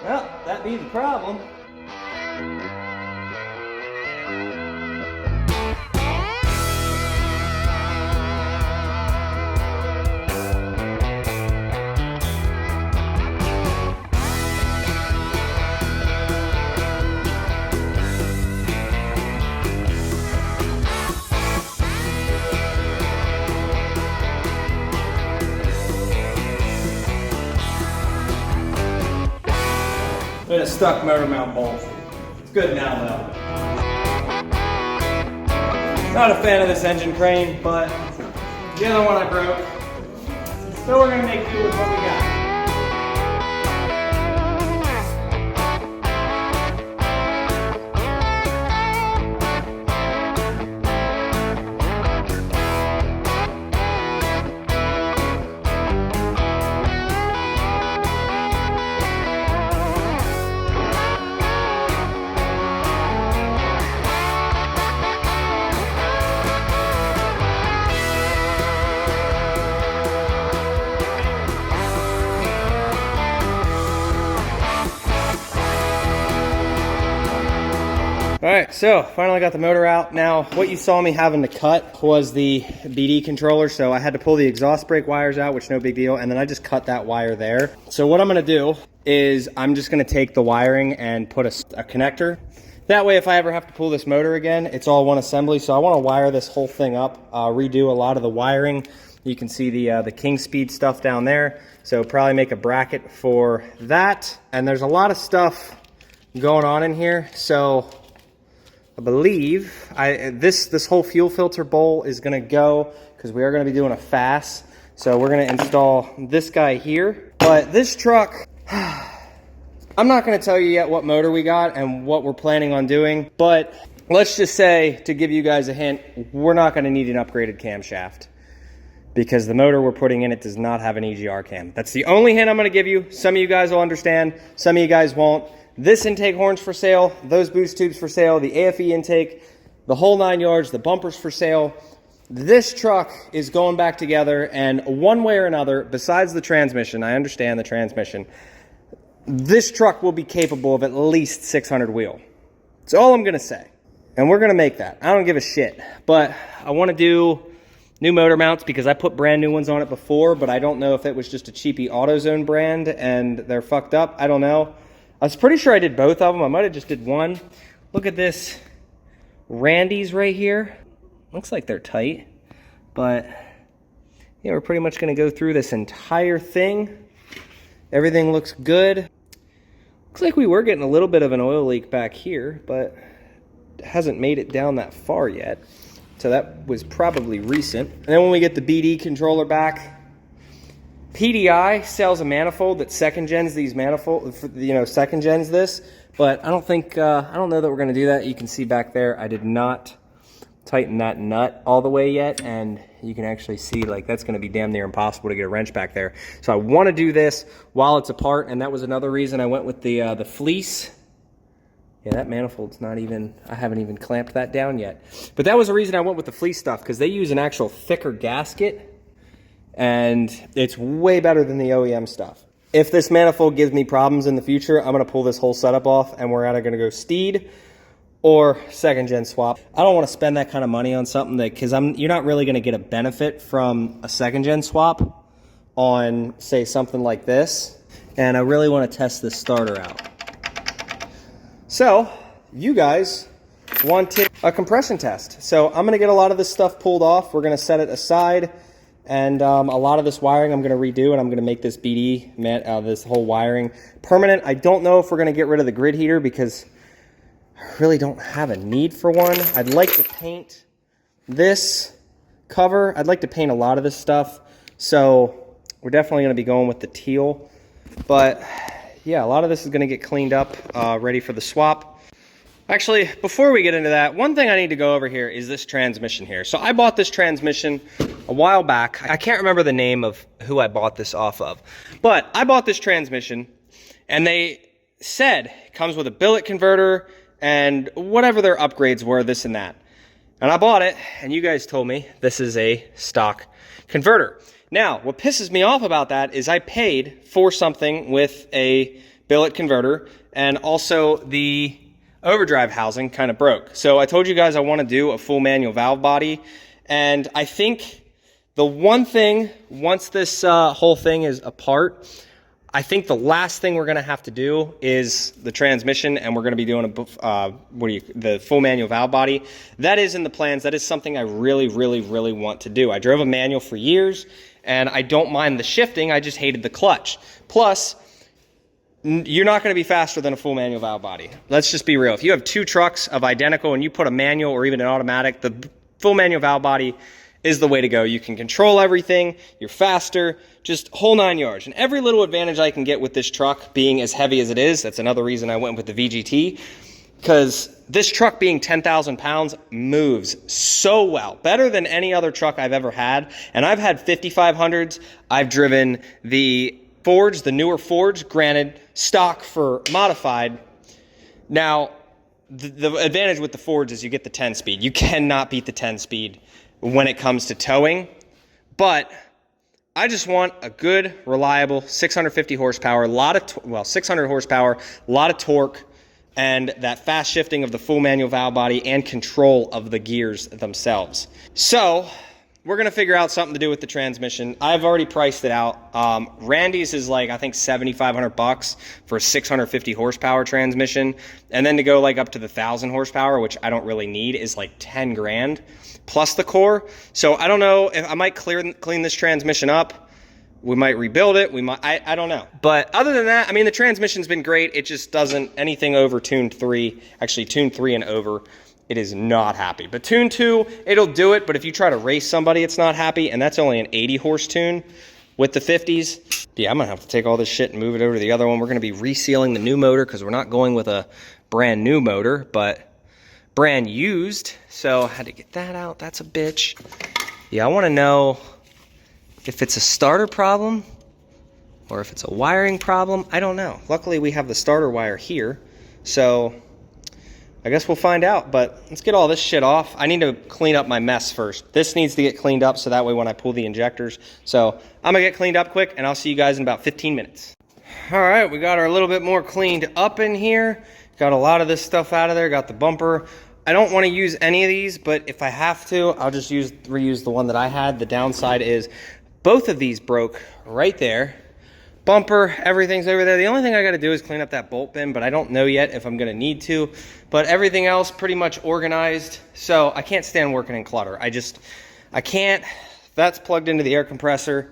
Well, that be the problem. With a stuck motor mount bolt. It's good now though. Not a fan of this engine crane, but the other one I broke. So we're gonna make do with what we got. All right, so finally got the motor out. Now, what you saw me having to cut was the BD controller, so I had to pull the exhaust brake wires out, which no big deal, and then I just cut that wire there. So what I'm gonna do is I'm just gonna take the wiring and put a connector. That way, if I ever have to pull this motor again, it's all one assembly. So I wanna wire this whole thing up, redo a lot of the wiring. You can see the King Speed stuff down there. So probably make a bracket for that. And there's a lot of stuff going on in here. So I believe this whole fuel filter bowl is gonna go, because we are gonna be doing a FAS. So we're gonna install this guy here. But this truck, I'm not gonna tell you yet what motor we got and what we're planning on doing, but let's just say, to give you guys a hint, we're not gonna need an upgraded camshaft because the motor we're putting in it does not have an EGR cam. That's the only hint I'm gonna give you. Some of you guys will understand, some of you guys won't. This intake horn's for sale, those boost tubes for sale, the AFE intake, the whole 9 yards, the bumpers for sale. This truck is going back together, and one way or another, besides the transmission, I understand the transmission, this truck will be capable of at least 600 wheel. That's all I'm gonna say. And we're gonna make that. I don't give a shit. But I wanna do new motor mounts because I put brand new ones on it before, but I don't know if it was just a cheapy AutoZone brand and they're fucked up. I don't know. I was pretty sure I did both of them. I might have just did one. Look at this Randy's right here. Looks like they're tight, but yeah, we're pretty much gonna go through this entire thing. Everything looks good. Looks like we were getting a little bit of an oil leak back here, but it hasn't made it down that far yet. So that was probably recent. And then when we get the BD controller back, PDI sells a manifold that second gens these manifolds, second gens this, but I don't know that we're gonna do that. You can see back there, I did not tighten that nut all the way yet, and you can actually see like that's gonna be damn near impossible to get a wrench back there. So I wanna do this while it's apart, and that was another reason I went with the fleece. Yeah, that manifold's not even, I haven't even clamped that down yet. But that was the reason I went with the fleece stuff, because they use an actual thicker gasket, and it's way better than the OEM stuff. If this manifold gives me problems in the future, I'm gonna pull this whole setup off and we're either gonna go Steed or second gen swap. I don't wanna spend that kind of money on something that, because you're not really gonna get a benefit from a second gen swap on, say, something like this. And I really wanna test this starter out. So, you guys wanted a compression test. So I'm gonna get a lot of this stuff pulled off. We're gonna set it aside. And a lot of this wiring I'm going to redo, and I'm going to make this BD, this whole wiring permanent. I don't know if we're going to get rid of the grid heater because I really don't have a need for one. I'd like to paint this cover. I'd like to paint a lot of this stuff. So we're definitely going to be going with the teal. But yeah, a lot of this is going to get cleaned up, ready for the swap. Actually, before we get into that, one thing I need to go over here is this transmission here. So I bought this transmission a while back. I can't remember the name of who I bought this off of, but I bought this transmission and they said it comes with a billet converter and whatever their upgrades were, this and that. And I bought it, and you guys told me this is a stock converter. Now, what pisses me off about that is I paid for something with a billet converter, and also the overdrive housing kind of broke. So I told you guys I want to do a full manual valve body, and I think the one thing, once this whole thing is apart, I think the last thing we're going to have to do is the transmission, and we're going to be doing the full manual valve body. That is in the plans. That is something I really, really, really want to do. I drove a manual for years, and I don't mind the shifting. I just hated the clutch. Plus, you're not going to be faster than a full manual valve body. Let's just be real. If you have two trucks of identical and you put a manual or even an automatic, the full manual valve body is the way to go. You can control everything, you're faster, just whole 9 yards. And every little advantage I can get with this truck being as heavy as it is, that's another reason I went with the VGT, because this truck being 10,000 pounds moves so well, better than any other truck I've ever had. And I've had 5500s, I've driven the Fords, the newer Fords, granted stock for modified. Now, the advantage with the Fords is you get the 10-speed. You cannot beat the 10-speed when it comes to towing, but I just want a good, reliable 650 horsepower, 600 horsepower, a lot of torque, and that fast shifting of the full manual valve body and control of the gears themselves. So we're going to figure out something to do with the transmission. I've already priced it out. Randy's is like, I think $7,500 for a 650 horsepower transmission. And then to go like up to the 1,000 horsepower, which I don't really need, is like 10 grand plus the core. So I don't know if I might clean this transmission up. We might rebuild it. I don't know. But other than that, I mean, the transmission's been great. It just doesn't, anything over Tune 3, actually Tune 3 and over, it is not happy. But Tune 2, it'll do it. But if you try to race somebody, it's not happy. And that's only an 80 horse tune with the 50s. Yeah, I'm going to have to take all this shit and move it over to the other one. We're going to be resealing the new motor because we're not going with a brand new motor, but brand used. So I had to get that out. That's a bitch. Yeah, I want to know if it's a starter problem or if it's a wiring problem. I don't know. Luckily, we have the starter wire here. So I guess we'll find out, but let's get all this shit off. I need to clean up my mess first. This needs to get cleaned up so that way when I pull the injectors. So I'm gonna get cleaned up quick and I'll see you guys in about 15 minutes. All right, we got our a little bit more cleaned up in here. Got a lot of this stuff out of there, got the bumper. I don't wanna use any of these, but if I have to, I'll just reuse the one that I had. The downside is both of these broke right there. Bumper, everything's over there. The only thing I got to do is clean up that bolt bin, but I don't know yet if I'm going to need to. But everything else pretty much organized. So I can't stand working in clutter. I can't. That's plugged into the air compressor.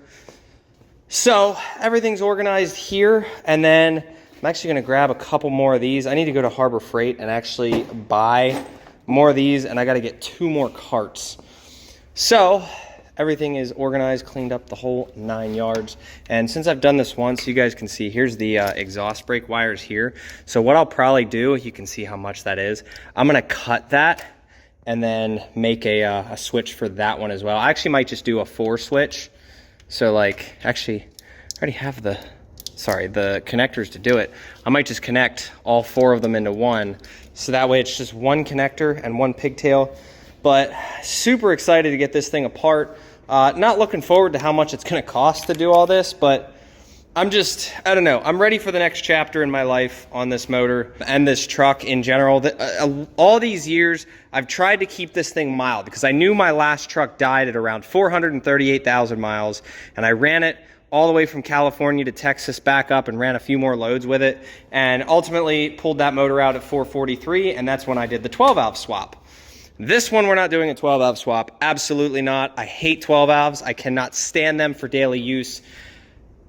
So everything's organized here. And then I'm actually going to grab a couple more of these. I need to go to Harbor Freight and actually buy more of these. And I got to get 2 more carts. So everything is organized, cleaned up the whole 9 yards. And since I've done this once, you guys can see, here's the exhaust brake wires here. So what I'll probably do, you can see how much that is. I'm gonna cut that and then make a switch for that one as well. I actually might just do a 4 switch. So like, actually, I already have the connectors to do it. I might just connect all 4 of them into one. So that way it's just one connector and one pigtail. But super excited to get this thing apart. Not looking forward to how much it's going to cost to do all this, but I don't know. I'm ready for the next chapter in my life on this motor and this truck in general. All these years, I've tried to keep this thing mild because I knew my last truck died at around 438,000 miles, and I ran it all the way from California to Texas back up and ran a few more loads with it, and ultimately pulled that motor out at 443, and that's when I did the 12-valve swap. This one, we're not doing a 12-valve swap. Absolutely not. I hate 12-valves. I cannot stand them for daily use.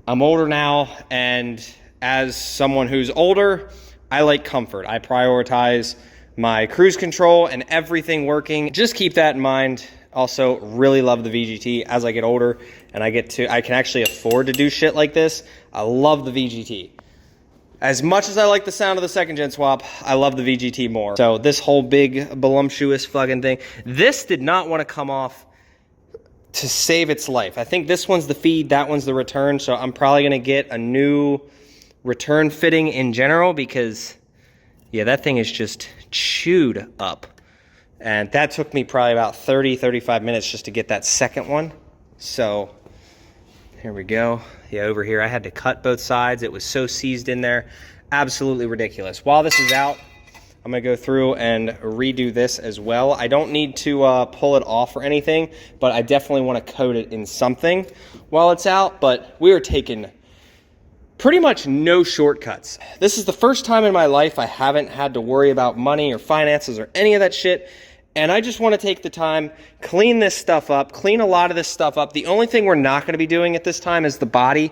I'm older now, and as someone who's older, I like comfort. I prioritize my cruise control and everything working. Just keep that in mind. Also, really love the VGT as I get older, and I can actually afford to do shit like this. I love the VGT. As much as I like the sound of the second gen swap, I love the VGT more. So this whole big voluptuous fucking thing, this did not want to come off to save its life. I think this one's the feed, that one's the return. So I'm probably going to get a new return fitting in general because, yeah, that thing is just chewed up. And that took me probably about 35 minutes just to get that second one. So here we go. Yeah, over here I had to cut both sides. It was so seized in there. absolutely ridiculous. While this is out, I'm gonna go through and redo this as well. I don't need to pull it off or anything, but I definitely wanna coat it in something while it's out, but we are taking pretty much no shortcuts. This is the first time in my life I haven't had to worry about money or finances or any of that shit. And I just want to take the time, clean this stuff up, clean a lot of this stuff up. The only thing we're not going to be doing at this time is the body.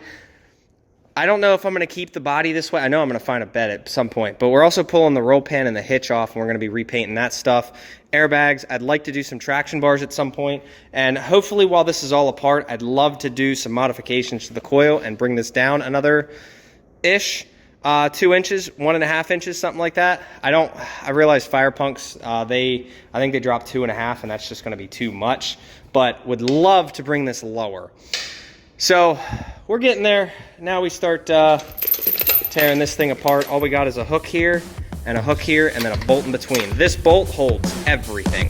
I don't know if I'm going to keep the body this way. I know I'm going to find a bed at some point, but we're also pulling the roll pan and the hitch off, and we're going to be repainting that stuff. Airbags, I'd like to do some traction bars at some point, and hopefully while this is all apart, I'd love to do some modifications to the coil and bring this down another-ish, 2 inches, 1.5 inches, something like that. I realize Fire Punks, I think they drop 2.5, and that's just going to be too much, but would love to bring this lower. So we're getting there. Now we start tearing this thing apart. All we got is a hook here and a hook here and then a bolt in between. This bolt holds everything.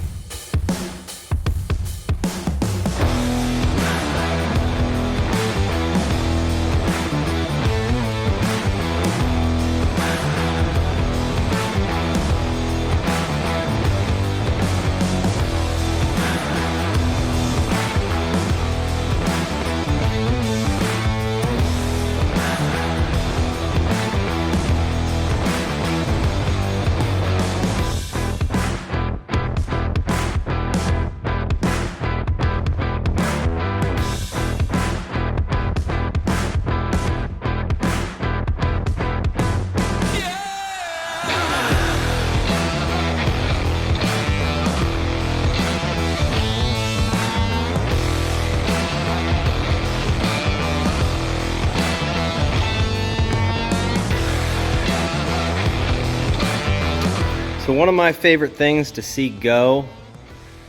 So one of my favorite things to see go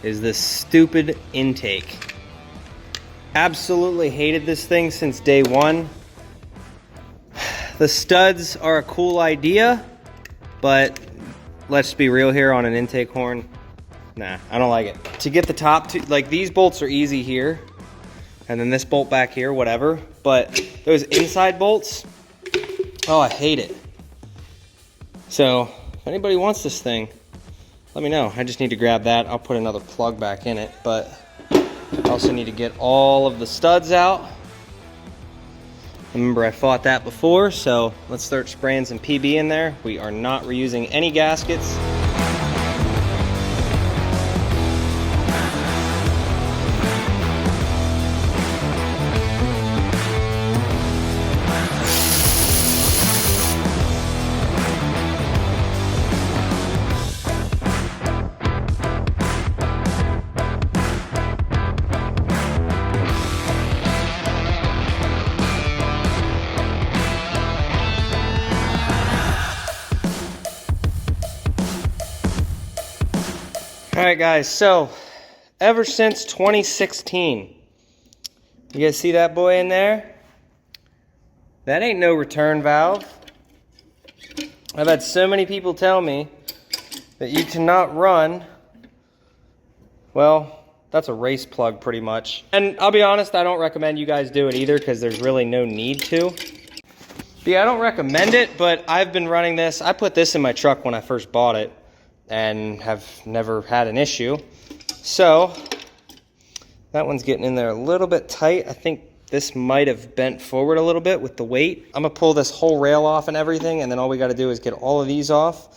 is this stupid intake. Absolutely hated this thing since day one. The studs are a cool idea, but let's be real here on an intake horn. Nah, I don't like it. To get the top two, like these bolts are easy here, and then this bolt back here, whatever. But those inside bolts, oh, I hate it. So if anybody wants this thing, let me know. I just need to grab that. I'll put another plug back in it, but I also need to get all of the studs out. Remember, I fought that before, so let's start spraying some PB in there. We are not reusing any gaskets. Alright guys, so ever since 2016, you guys see that boy in there? That ain't no return valve. I've had so many people tell me that you cannot run, well, that's a race plug pretty much. And I'll be honest, I don't recommend you guys do it either because there's really no need to. But yeah, I don't recommend it, but I've been running this. I put this in my truck when I first bought it and have never had an issue. So that one's getting in there a little bit tight. I think this might have bent forward a little bit with the weight. I'm gonna pull this whole rail off and everything, and then all we gotta do is get all of these off,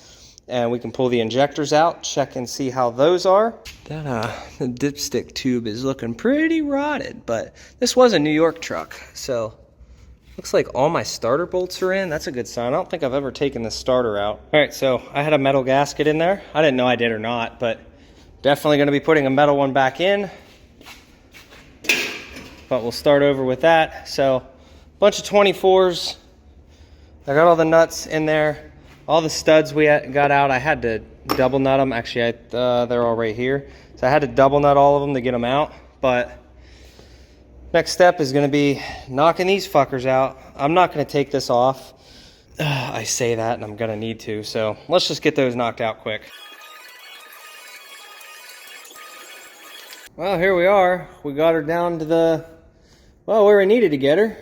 and we can pull the injectors out, check and see how those are. That the dipstick tube is looking pretty rotted, but this was a New York truck, so looks like all my starter bolts are in. That's a good sign. I don't think I've ever taken this starter out. All right, so I had a metal gasket in there. I didn't know I did or not, but definitely gonna be putting a metal one back in. But we'll start over with that. So a bunch of 24s. I got all the nuts in there. All the studs we got out, I had to double nut them. Actually, they're all right here. So I had to double nut all of them to get them out, but next step is going to be knocking these fuckers out. I'm not going to take this off. I say that and I'm going to need to. So let's just get those knocked out quick. Well, here we are. We got her down to where we needed to get her.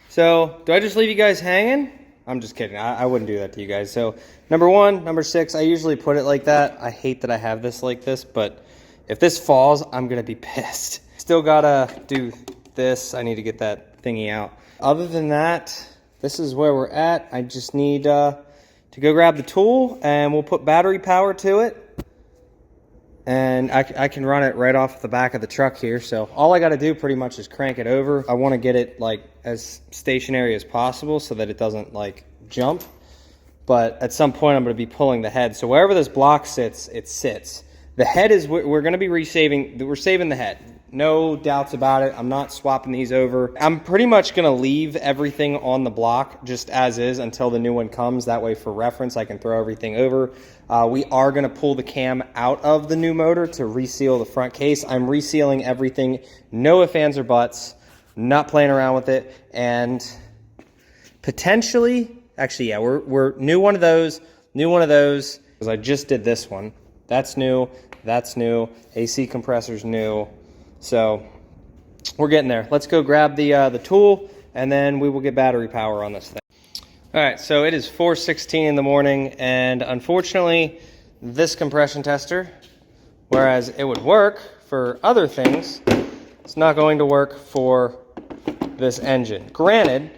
So do I just leave you guys hanging? I'm just kidding. I wouldn't do that to you guys. So number 1, number 6, I usually put it like that. I hate that I have this like this, but if this falls, I'm gonna be pissed. Still gotta do this. I need to get that thingy out. Other than that, this is where we're at. I just need to go grab the tool, and we'll put battery power to it. And I can run it right off the back of the truck here. So all I got to do pretty much is crank it over. I want to get it like as stationary as possible so that it doesn't like jump. But at some point I'm going to be pulling the head. So wherever this block sits, it sits. The head is, we're going to be we're saving the head. No doubts about it. I'm not swapping these over. I'm pretty much going to leave everything on the block just as is until the new one comes. That way for reference, I can throw everything over. We are going to pull the cam out of the new motor to reseal the front case. I'm resealing everything. No ifs, ands, or buts. Not playing around with it. And potentially, actually, yeah, we're new one of those, because I just did this one. That's new. That's new. AC compressor's new. So we're getting there. Let's go grab the tool, and then we will get battery power on this thing. All right, so it is 4:16 in the morning, and unfortunately, this compression tester, whereas it would work for other things, it's not going to work for this engine. Granted,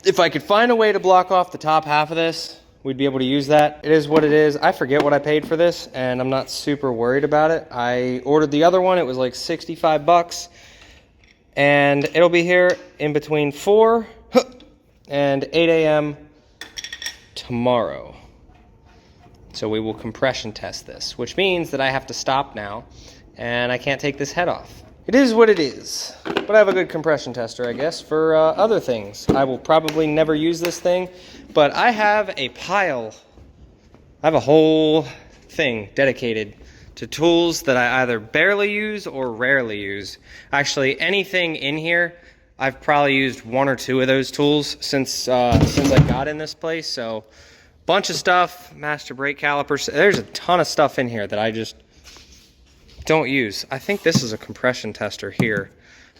if I could find a way to block off the top half of this, we'd be able to use that. It is what it is. I forget what I paid for this, and I'm not super worried about it. I ordered the other one. It was like 65 bucks, and it'll be here in between 4 and 8 a.m. tomorrow. So we will compression test this, which means that I have to stop now, and I can't take this head off. It is what it is, but I have a good compression tester, I guess, for other things. I will probably never use this thing, but I have a pile. I have a whole thing dedicated to tools that I either barely use or rarely use. Actually, anything in here, I've probably used 1 or 2 of those tools since I got in this place. So, bunch of stuff, master brake calipers. There's a ton of stuff in here that I just don't use. I think this is a compression tester here,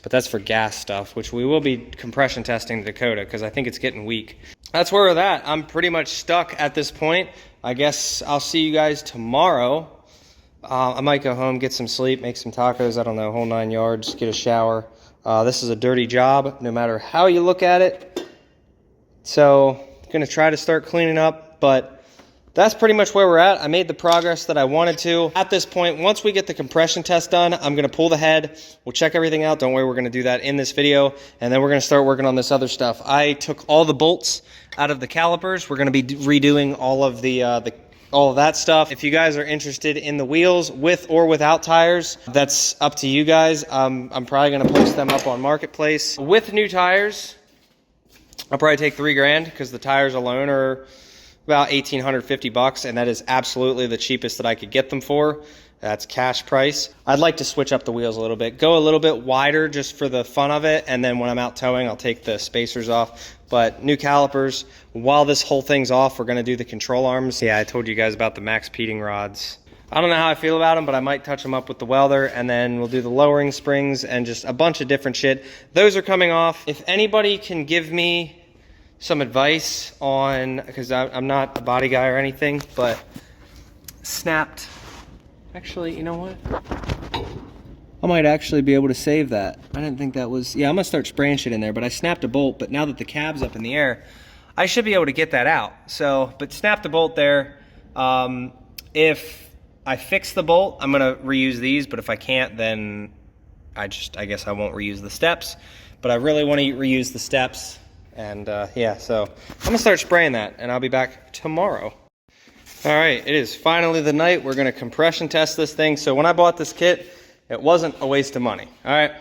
but that's for gas stuff, which we will be compression testing the Dakota because I think it's getting weak. That's where we're at. I'm pretty much stuck at this point. I guess I'll see you guys tomorrow. I might go home, get some sleep, make some tacos, I don't know, whole 9 yards, get a shower. This is a dirty job, no matter how you look at it. So, gonna try to start cleaning up, but that's pretty much where we're at. I made the progress that I wanted to. At this point, once we get the compression test done, I'm gonna pull the head. We'll check everything out. Don't worry, we're gonna do that in this video, and then we're gonna start working on this other stuff. I took all the bolts out of the calipers. We're gonna be redoing all of all of that stuff. If you guys are interested in the wheels with or without tires, that's up to you guys. I'm probably gonna post them up on Marketplace. With new tires, I'll probably take $3 grand because the tires alone are about 1,850 bucks, and that is absolutely the cheapest that I could get them for. That's cash price. I'd like to switch up the wheels a little bit, go a little bit wider just for the fun of it, and then when I'm out towing, I'll take the spacers off. But new calipers. While this whole thing's off, we're gonna do the control arms. Yeah, I told you guys about the max peating rods. I don't know how I feel about them, but I might touch them up with the welder, and then we'll do the lowering springs and just a bunch of different shit. Those are coming off. If anybody can give me some advice on, because I'm not a body guy or anything, but snapped. Actually, you know what? I might actually be able to save that. I didn't think that was, yeah, I'm gonna start spraying shit in there, but I snapped a bolt, but now that the cab's up in the air, I should be able to get that out. So, but snap the bolt there. If I fix the bolt, I'm gonna reuse these, but if I can't, then I guess I won't reuse the steps, but I really wanna reuse the steps. And yeah, so I'm gonna start spraying that, and I'll be back tomorrow. All right, it is finally the night. We're gonna compression test this thing. So when I bought this kit, it wasn't a waste of money, all right?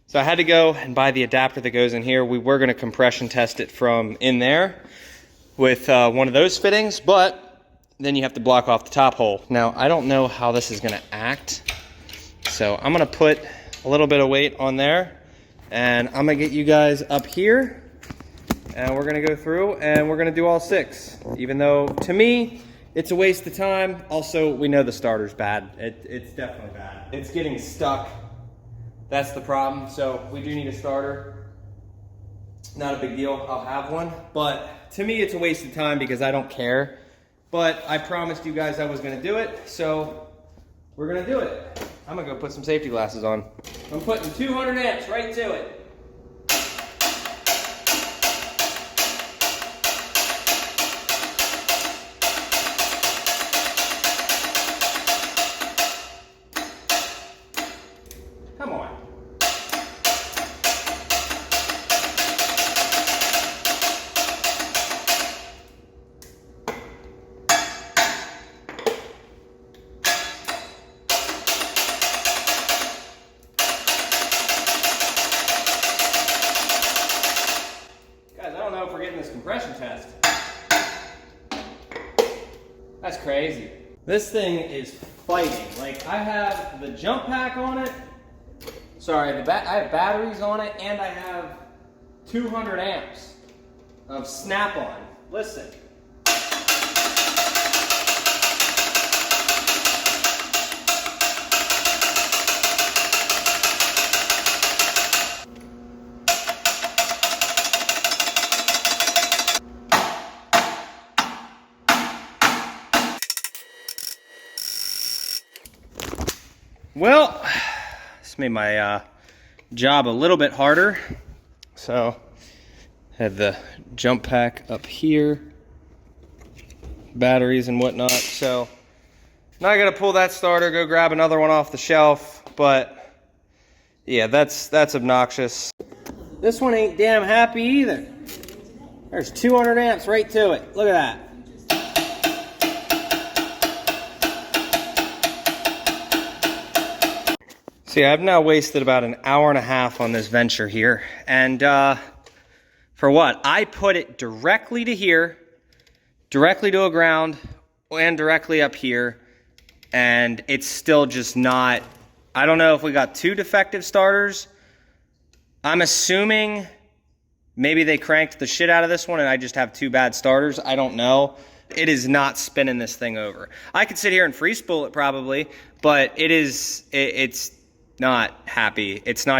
So I had to go and buy the adapter that goes in here. We were gonna compression test it from in there with one of those fittings, but then you have to block off the top hole. Now, I don't know how this is gonna act, so I'm gonna put a little bit of weight on there, and I'm gonna get you guys up here, and we're gonna go through and we're gonna do all 6. Even though, to me, it's a waste of time. Also, we know the starter's bad. It's definitely bad. It's getting stuck. That's the problem. So we do need a starter. Not a big deal, I'll have one. But to me, it's a waste of time because I don't care. But I promised you guys I was gonna do it, so we're gonna do it. I'm gonna go put some safety glasses on. I'm putting 200 amps right to it. Come on. Compression test. That's crazy. This thing is fighting. Like, I have the jump pack on it. Sorry, I have batteries on it, and I have 200 amps of snap-on. Listen. Well, this made my job a little bit harder. So, had the jump pack up here, batteries and whatnot. So, now I gotta pull that starter, go grab another one off the shelf. But, yeah, that's obnoxious. This one ain't damn happy either. There's 200 amps right to it. Look at that. See, I've now wasted about an hour and a half on this venture here. And for what? I put it directly to here, directly to a ground, and directly up here. And it's still just not, I don't know if we got two defective starters. I'm assuming maybe they cranked the shit out of this one and I just have two bad starters. I don't know. It is not spinning this thing over. I could sit here and free spool it probably, but it's not happy. It's not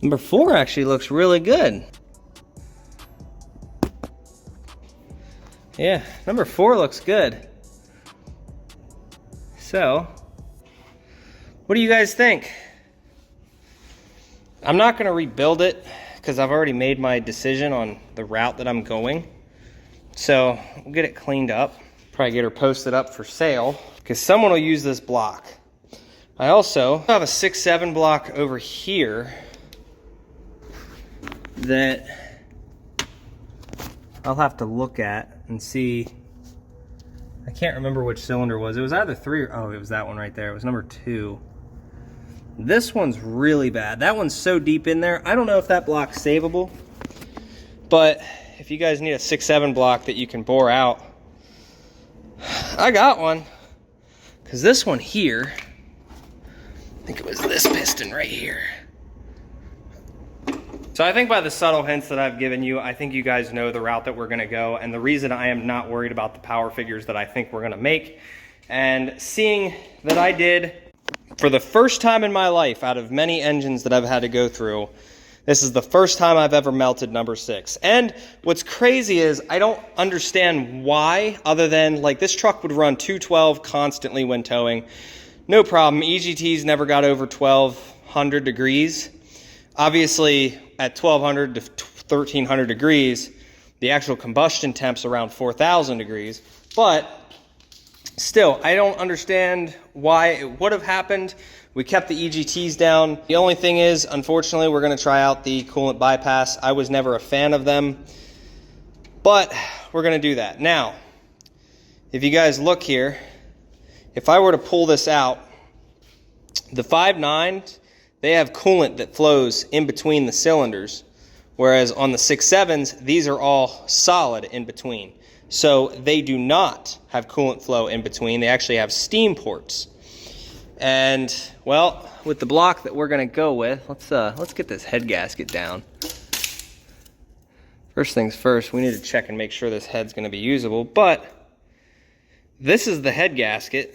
Number 4 actually looks really good. Yeah, number 4 looks good. So, what do you guys think? I'm not gonna rebuild it because I've already made my decision on the route that I'm going. So we'll get it cleaned up. Probably get her posted up for sale because someone will use this block. I also have a 6-7 block over here that I'll have to look at and see. I can't remember which cylinder it was. It was either 3 or, oh, it was that one right there. It was number 2. This one's really bad. That one's so deep in there. I don't know if that block's savable, but if you guys need a 6-7 block that you can bore out, I got one. Because this one here, I think it was this piston right here. So I think by the subtle hints that I've given you, I think you guys know the route that we're gonna go, and the reason I am not worried about the power figures that I think we're gonna make. And seeing that I did, for the first time in my life, out of many engines that I've had to go through, this is the first time I've ever melted number 6. And what's crazy is I don't understand why, other than like this truck would run 212 constantly when towing. No problem. EGTs never got over 1200 degrees. Obviously, at 1200 to 1300 degrees, the actual combustion temp's around 4000 degrees. But still, I don't understand why it would have happened. We kept the EGTs down. The only thing is, unfortunately, we're going to try out the coolant bypass. I was never a fan of them, but we're going to do that. Now, if you guys look here, if I were to pull this out, the 5.9s, they have coolant that flows in between the cylinders, whereas on the 6.7s, these are all solid in between. So they do not have coolant flow in between. They actually have steam ports. And well, with the block that we're gonna go with, let's get this head gasket down. First things first, we need to check and make sure this head's gonna be usable, but this is the head gasket.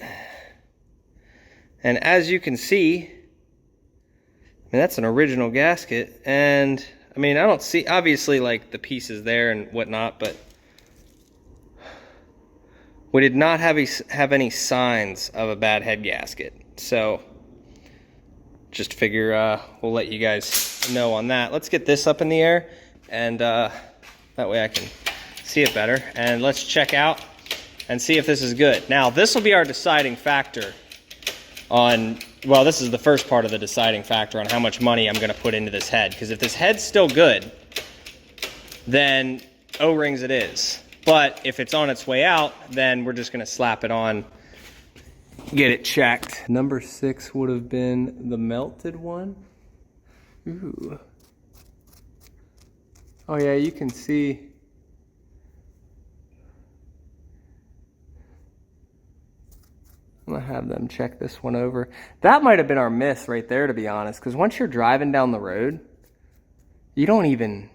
And as you can see, I mean, that's an original gasket. And I mean, I don't see, obviously, like the pieces there and whatnot, but we did not have any signs of a bad head gasket. So just figure we'll let you guys know on that. Let's get this up in the air, and that way I can see it better. And let's check out and see if this is good. Now, this will be our deciding factor on, well, this is the first part of the deciding factor on how much money I'm going to put into this head. Because if this head's still good, then O-rings it is. But if it's on its way out, then we're just going to slap it on, get it checked. Number 6 would have been the melted one. Ooh. Oh yeah, you can see. I'm gonna have them check this one over. That might have been our miss right there, to be honest, because once you're driving down the road, you don't even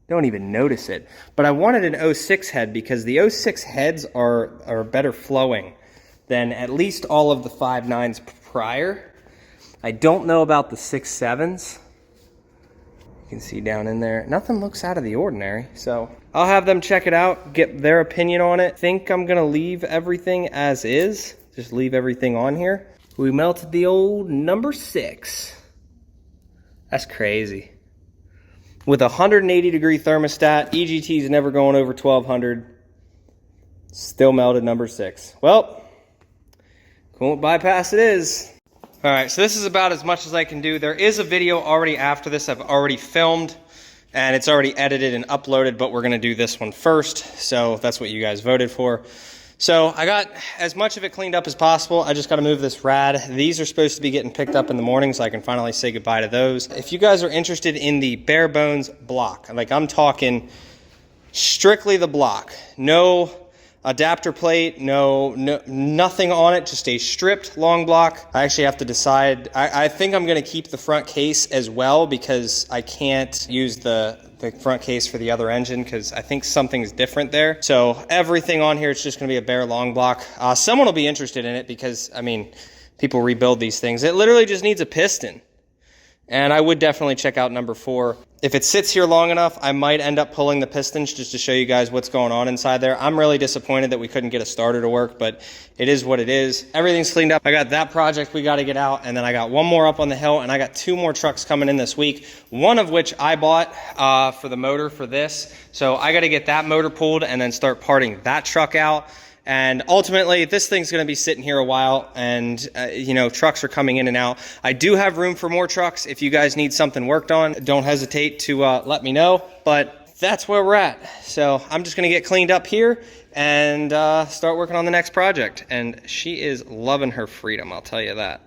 notice it. But I wanted an 06 head because the 06 heads are better flowing than at least all of the 5.9s prior. I don't know about the 6.7s. You can see down in there, nothing looks out of the ordinary. So I'll have them check it out, get their opinion on it. I think I'm gonna leave everything as is. Just leave everything on here. We melted the old number 6. That's crazy. With a 180-degree thermostat, EGT's never going over 1200. Still melted number 6. Well, coolant bypass it is. All right, so this is about as much as I can do. There is a video already after this I've already filmed, and it's already edited and uploaded, but we're gonna do this one first. So that's what you guys voted for. So I got as much of it cleaned up as possible. I just got to move this rad. These are supposed to be getting picked up in the morning, so I can finally say goodbye to those. If you guys are interested in the bare bones block, like I'm talking strictly the block, no adapter plate, no nothing on it, just a stripped long block. I actually have to decide. I think I'm going to keep the front case as well because I can't use the front case for the other engine because I think something's different there. So everything on here, it's just going to be a bare long block. Someone will be interested in it because, I mean, people rebuild these things. It literally just needs a piston. And I would definitely check out number 4. If it sits here long enough, I might end up pulling the pistons just to show you guys what's going on inside there. I'm really disappointed that we couldn't get a starter to work, but it is what it is. Everything's cleaned up. I got that project we got to get out, and then I got one more up on the hill, and I got 2 more trucks coming in this week, one of which I bought for the motor for this. So I got to get that motor pulled and then start parting that truck out. And ultimately, this thing's going to be sitting here a while, and you know, trucks are coming in and out. I do have room for more trucks. If you guys need something worked on, don't hesitate to let me know. But that's where we're at. So I'm just going to get cleaned up here and start working on the next project. And she is loving her freedom, I'll tell you that.